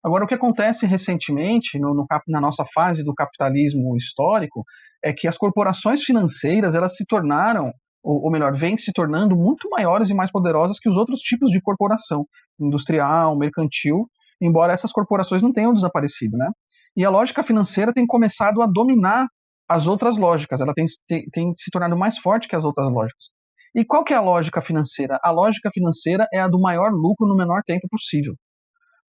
Agora, o que acontece recentemente, na nossa fase do capitalismo histórico, é que as corporações financeiras, elas se tornaram, ou melhor, vêm se tornando muito maiores e mais poderosas que os outros tipos de corporação, industrial, mercantil, embora essas corporações não tenham desaparecido, né? E a lógica financeira tem começado a dominar as outras lógicas, ela tem se tornado mais forte que as outras lógicas. E qual que é a lógica financeira? A lógica financeira é a do maior lucro no menor tempo possível.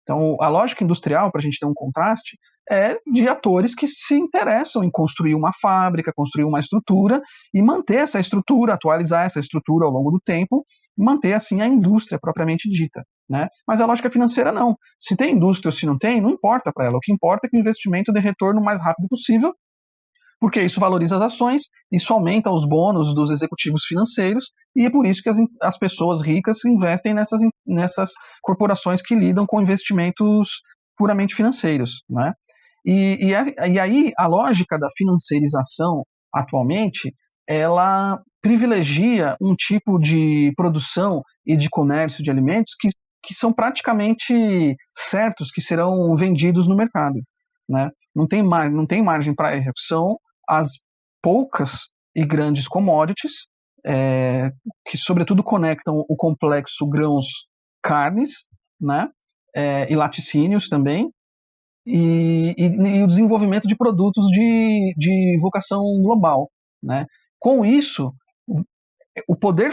Então, a lógica industrial, para a gente ter um contraste, é de atores que se interessam em construir uma fábrica, construir uma estrutura e manter essa estrutura, atualizar essa estrutura ao longo do tempo, manter assim a indústria propriamente dita, né? Mas a lógica financeira não. Se tem indústria ou se não tem, não importa para ela. O que importa é que o investimento dê retorno o mais rápido possível, porque isso valoriza as ações, isso aumenta os bônus dos executivos financeiros, e é por isso que as pessoas ricas investem nessas corporações que lidam com investimentos puramente financeiros, né? E aí a lógica da financiarização atualmente, ela privilegia um tipo de produção e de comércio de alimentos que são praticamente certos que serão vendidos no mercado, né? Não tem margem para erro, são as poucas e grandes commodities que sobretudo conectam o complexo grãos-carnes, né, e laticínios também, e o desenvolvimento de produtos de vocação global, né. Com isso, o poder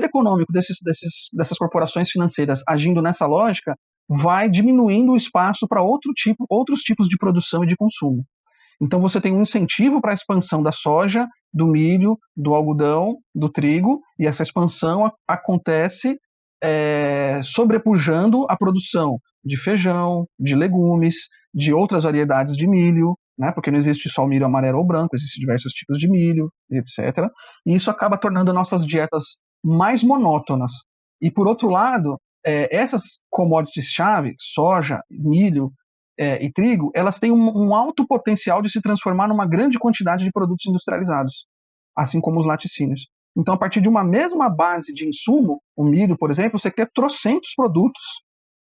econômico dessas corporações financeiras agindo nessa lógica vai diminuindo o espaço para outros tipos de produção e de consumo. Então você tem um incentivo para a expansão da soja, do milho, do algodão, do trigo, e essa expansão acontece sobrepujando a produção de feijão, de legumes, de outras variedades de milho, né, porque não existe só o milho amarelo ou branco, existem diversos tipos de milho, etc. E isso acaba tornando nossas dietas mais monótonas. E por outro lado, essas commodities-chave, soja, milho, e trigo, elas têm um alto potencial de se transformar numa grande quantidade de produtos industrializados, assim como os laticínios. Então, a partir de uma mesma base de insumo, o milho, por exemplo, você tem trocentos produtos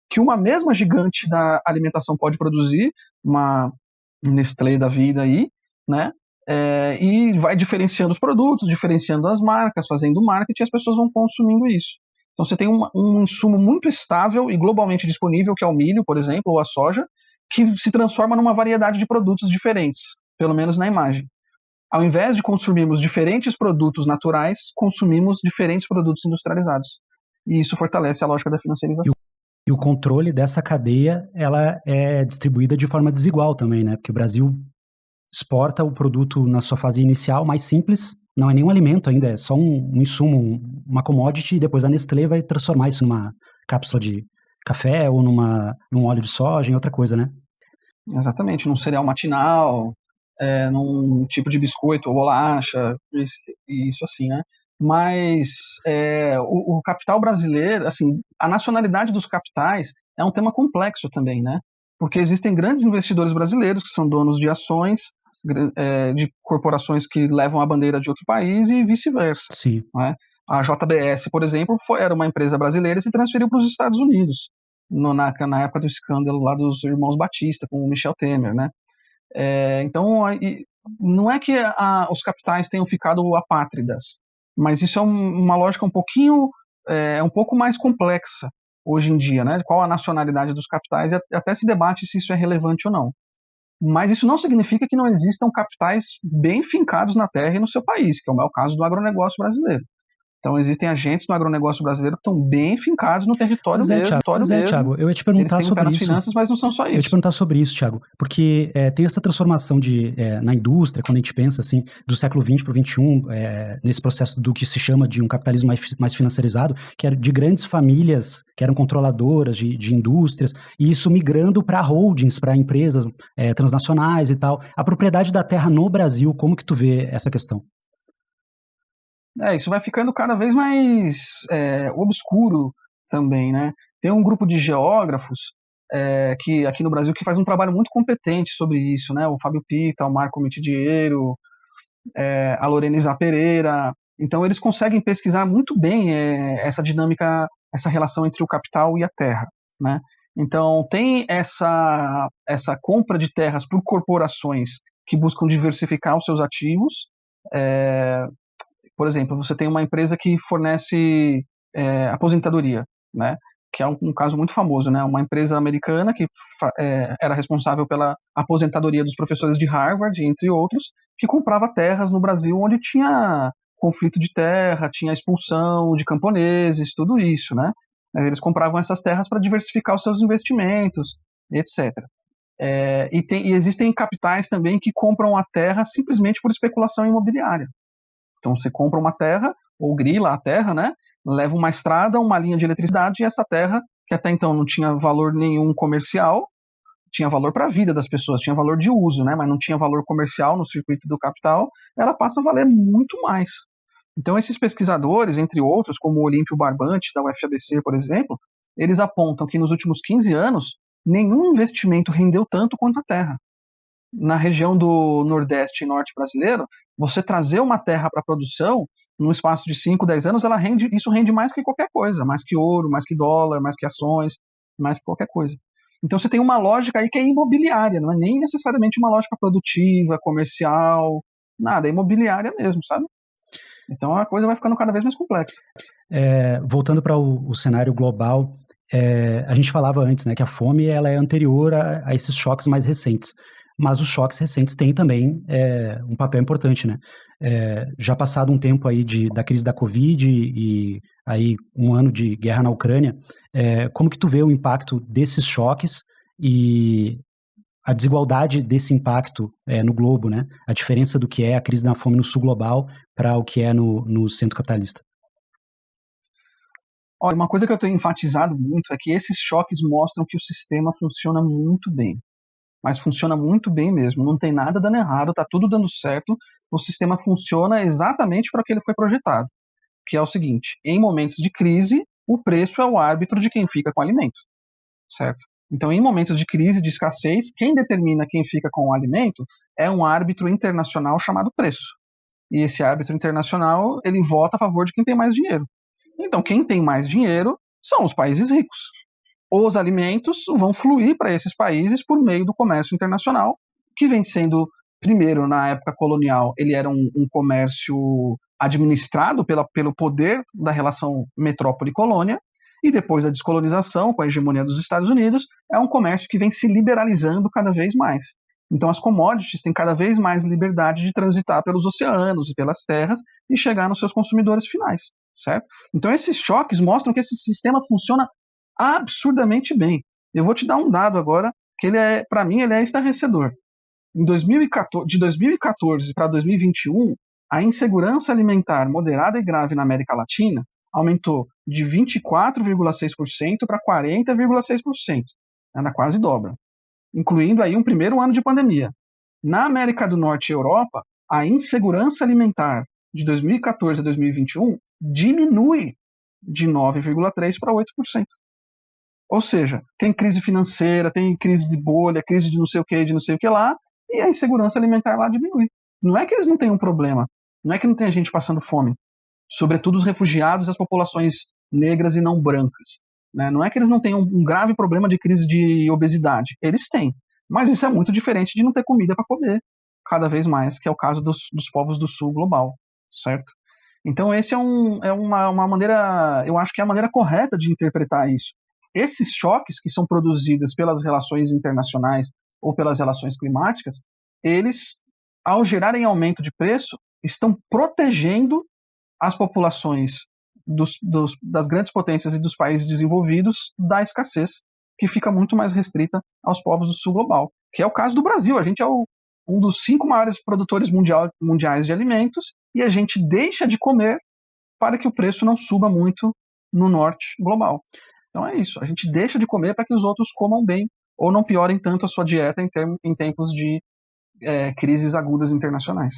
que uma mesma gigante da alimentação pode produzir, uma Nestlé da vida aí, né? E vai diferenciando os produtos, diferenciando as marcas, fazendo marketing, e as pessoas vão consumindo isso. Então você tem um insumo muito estável e globalmente disponível, que é o milho, por exemplo, ou a soja, que se transforma numa variedade de produtos diferentes, pelo menos na imagem. Ao invés de consumirmos diferentes produtos naturais, consumimos diferentes produtos industrializados. E isso fortalece a lógica da financiarização. E o controle dessa cadeia, ela é distribuída de forma desigual também, né? Porque o Brasil exporta o produto na sua fase inicial, mais simples, não é nenhum alimento ainda, é só um insumo, uma commodity, e depois a Nestlé vai transformar isso numa cápsula de café ou num óleo de soja, em outra coisa, né? Exatamente, num cereal matinal, num tipo de biscoito ou bolacha, isso assim, né? Mas o capital brasileiro, assim, a nacionalidade dos capitais é um tema complexo também, né? Porque existem grandes investidores brasileiros que são donos de ações de corporações que levam a bandeira de outro país e vice-versa. Sim. Né? A JBS, por exemplo, era uma empresa brasileira e se transferiu para os Estados Unidos na época do escândalo lá dos irmãos Batista com o Michel Temer, né? Então, não é que os capitais tenham ficado apátridas, mas isso é uma lógica um pouco mais complexa hoje em dia, né? Qual a nacionalidade dos capitais, e até se debate se isso é relevante ou não. Mas isso não significa que não existam capitais bem fincados na terra e no seu país, que é o caso do agronegócio brasileiro. Então, existem agentes no agronegócio brasileiro que estão bem fincados no território mesmo. Thiago, eu ia te Eles perguntar têm um pé sobre nas isso. finanças, mas não são só Eu ia te isso. perguntar sobre isso, Thiago, porque tem essa transformação na indústria, quando a gente pensa assim, do século XX para o XXI, nesse processo do que se chama de um capitalismo mais financiarizado, que era de grandes famílias que eram controladoras de indústrias, e isso migrando para holdings, para empresas transnacionais e tal. A propriedade da terra no Brasil, como que tu vê essa questão? Isso vai ficando cada vez mais obscuro também, né? Tem um grupo de geógrafos que aqui no Brasil que faz um trabalho muito competente sobre isso, né? O Fábio Pita, o Marco Mitidiero, a Lorena Isá Pereira. Então eles conseguem pesquisar muito bem essa dinâmica, essa relação entre o capital e a terra, né? Então, tem essa compra de terras por corporações que buscam diversificar os seus ativos. É, por exemplo, você tem uma empresa que fornece aposentadoria, né? Que é um caso muito famoso, né? Uma empresa americana que era responsável pela aposentadoria dos professores de Harvard, entre outros, que comprava terras no Brasil onde tinha conflito de terra, tinha expulsão de camponeses, tudo isso, né? Eles compravam essas terras para diversificar os seus investimentos, etc. E existem capitais também que compram a terra simplesmente por especulação imobiliária. Então você compra uma terra, ou grila a terra, né? Leva uma estrada, uma linha de eletricidade, e essa terra, que até então não tinha valor nenhum comercial, tinha valor para a vida das pessoas, tinha valor de uso, né? Mas não tinha valor comercial no circuito do capital, ela passa a valer muito mais. Então esses pesquisadores, entre outros, como o Olímpio Barbante, da UFABC, por exemplo, eles apontam que nos últimos 15 anos, nenhum investimento rendeu tanto quanto a terra. Na região do Nordeste e Norte brasileiro, você trazer uma terra para produção, num espaço de 5, 10 anos, isso rende mais que qualquer coisa, mais que ouro, mais que dólar, mais que ações, mais que qualquer coisa. Então você tem uma lógica aí que é imobiliária, não é nem necessariamente uma lógica produtiva, comercial, nada, é imobiliária mesmo, sabe? Então a coisa vai ficando cada vez mais complexa. Voltando para o cenário global, a gente falava antes, né, que a fome ela é anterior a esses choques mais recentes. Mas os choques recentes têm também um papel importante, né? Já passado um tempo aí da crise da Covid e aí um ano de guerra na Ucrânia, como que tu vê o impacto desses choques e a desigualdade desse impacto no globo, né? A diferença do que é a crise da fome no sul global para o que é no centro capitalista? Olha, uma coisa que eu tenho enfatizado muito é que esses choques mostram que o sistema funciona muito bem. Mas funciona muito bem mesmo, não tem nada dando errado, tá tudo dando certo, o sistema funciona exatamente para o que ele foi projetado, que é o seguinte: em momentos de crise, o preço é o árbitro de quem fica com o alimento, certo? Então, em momentos de crise, de escassez, quem determina quem fica com o alimento é um árbitro internacional chamado preço. E esse árbitro internacional, ele vota a favor de quem tem mais dinheiro. Então, quem tem mais dinheiro são os países ricos. Os alimentos vão fluir para esses países por meio do comércio internacional, que vem sendo, primeiro, na época colonial, ele era um comércio administrado pelo poder da relação metrópole-colônia, e depois da descolonização, com a hegemonia dos Estados Unidos, é um comércio que vem se liberalizando cada vez mais. Então as commodities têm cada vez mais liberdade de transitar pelos oceanos e pelas terras e chegar nos seus consumidores finais, certo? Então esses choques mostram que esse sistema funciona absurdamente bem. Eu vou te dar um dado agora que para mim, ele é estarrecedor. De 2014 para 2021, a insegurança alimentar moderada e grave na América Latina aumentou de 24,6% para 40,6%. Ela quase dobra, incluindo aí um primeiro ano de pandemia. Na América do Norte e Europa, a insegurança alimentar de 2014 a 2021 diminui de 9,3% para 8%. Ou seja, tem crise financeira, tem crise de bolha, crise de não sei o que, de não sei o que lá, e a insegurança alimentar lá diminui. Não é que eles não tenham um problema, não é que não tenha gente passando fome, sobretudo os refugiados e as populações negras e não brancas. Né? Não é que eles não tenham um grave problema de crise de obesidade, eles têm. Mas isso é muito diferente de não ter comida para comer, cada vez mais, que é o caso dos povos do sul global, certo? Então esse é uma maneira, eu acho que é a maneira correta de interpretar isso. Esses choques que são produzidos pelas relações internacionais ou pelas relações climáticas, eles, ao gerarem aumento de preço, estão protegendo as populações das grandes potências e dos países desenvolvidos da escassez, que fica muito mais restrita aos povos do sul global, que é o caso do Brasil. A gente é um dos 5 maiores produtores mundiais de alimentos e a gente deixa de comer para que o preço não suba muito no norte global. Então é isso, a gente deixa de comer para que os outros comam bem ou não piorem tanto a sua dieta em tempos de crises agudas internacionais.